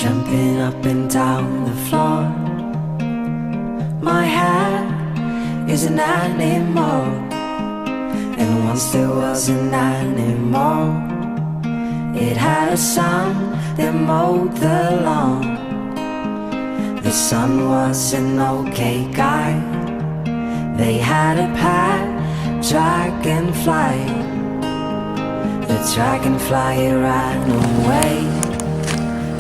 jumping up and down the floor. My hair is an animal, and once there was an animal. It had a son that mowed the lawn. The son was an okay guy. They had a pet dragonfly. The dragonfly ran away,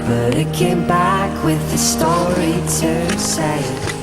but it came back with a story to say.